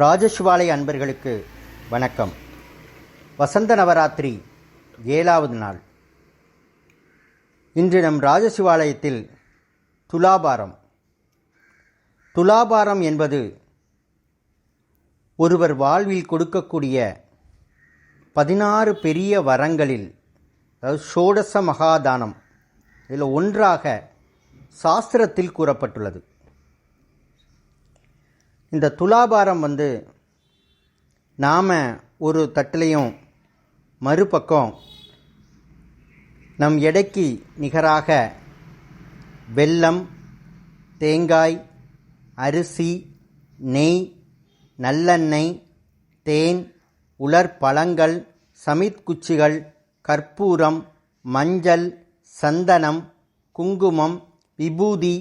ராஜசிவாலய அன்பர்களுக்கு வணக்கம். வசந்த நவராத்திரி 7வது நாள். இன்று நம் ராஜசிவாலயத்தில் துலாபாரம் என்பது ஒருவர் வாழ்வில் கொடுக்கக்கூடிய 16 பெரிய வரங்களில், அதாவது ஷோடச மகாதானம், இதில் ஒன்றாக சாஸ்திரத்தில் கூறப்பட்டுள்ளது. இந்த துலாபாரம் நாம் ஒரு தட்டிலையும் மறுபக்கம் நம் எடைக்கு நிகராக வெல்லம், தேங்காய், அரிசி, நெய், நல்லெண்ணெய், தேன், உலர் பழங்கள், சமித்குச்சிகள், கற்பூரம், மஞ்சள், சந்தனம், குங்குமம், விபூதி,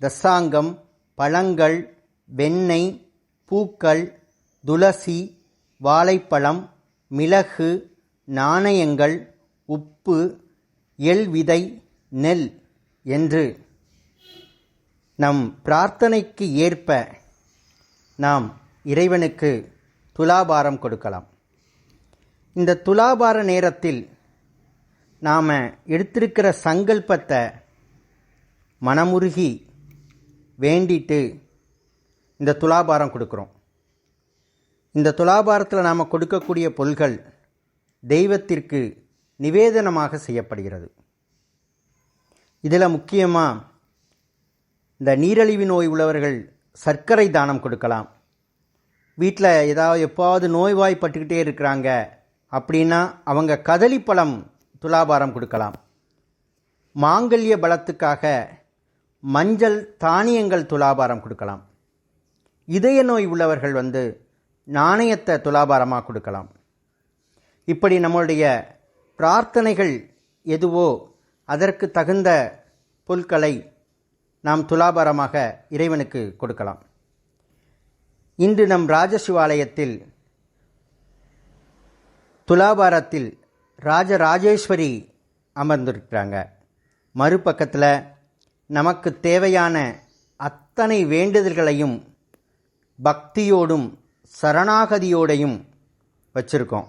தசாங்கம், பழங்கள், வெண்ணெய், பூக்கள், துளசி, வாழைப்பழம், மிளகு, நாணயங்கள், உப்பு, எள் விதை, நெல் என்று நம் பிரார்த்தனைக்கு ஏற்ப நாம் இறைவனுக்கு துலாபாரம் கொடுக்கலாம். இந்த துலாபார நேரத்தில் நாம் எடுத்திருக்கிற சங்கல்பத்தை மனமுருகி வேண்டிட்டு இந்த துலாபாரம் கொடுக்குறோம். இந்த துலாபாரத்தில் நாம் கொடுக்கக்கூடிய பொருள்கள் தெய்வத்திற்கு நிவேதனமாக செய்யப்படுகிறது. இதில் முக்கியமாக இந்த நீரிழிவு நோய் உள்ளவர்கள் சர்க்கரை தானம் கொடுக்கலாம். வீட்டில் எப்பாவது நோய்வாய்ப்பட்டுக்கிட்டே இருக்கிறாங்க அப்படின்னா அவங்க கதளிப்பழம் துலாபாரம் கொடுக்கலாம். மாங்கல்ய பலத்துக்காக மஞ்சள் தானியங்கள் துலாபாரம் கொடுக்கலாம். இதய நோய் உள்ளவர்கள் நாணயத்தை துலாபாரமாக கொடுக்கலாம். இப்படி நம்மளுடைய பிரார்த்தனைகள் எதுவோ அதற்கு தகுந்த பொருட்களை நாம் துலாபாரமாக இறைவனுக்கு கொடுக்கலாம். இன்று நம் ராஜசிவாலயத்தில் துலாபாரத்தில் ராஜராஜேஸ்வரி அமர்ந்திருக்கிறாங்க. மறுபக்கத்தில் நமக்கு தேவையான அத்தனை வேண்டுதல்களையும் பக்தியோடும் சரணாகதியோடையும் வச்சிருக்கோம்.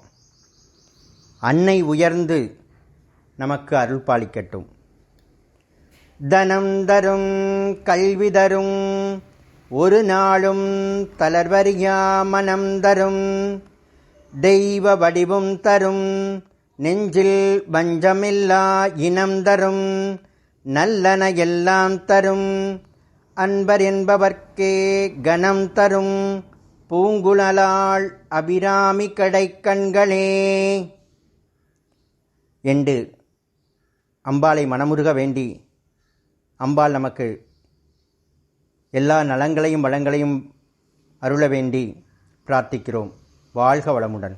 அன்னை உயர்ந்து நமக்கு அருள் பாலிக்கட்டும். தனம் தரும் கல்வி தரும் ஒரு நாளும் தளர்வறியா மனம் தரும் தெய்வ வடிவும் தரும் நெஞ்சில் வஞ்சமில்லா இனம் தரும் நல்லன எல்லாம் தரும் அன்பர் என்பவர்க்கே கணம் தரும் பூங்குழலாள் அபிராமி கடைக்கண்களே என்று அம்பாளை மனமுருக வேண்டி அம்பாள் நமக்கு எல்லா நலங்களையும் வளங்களையும் அருள வேண்டி பிரார்த்திக்கிறோம். வாழ்க வளமுடன்.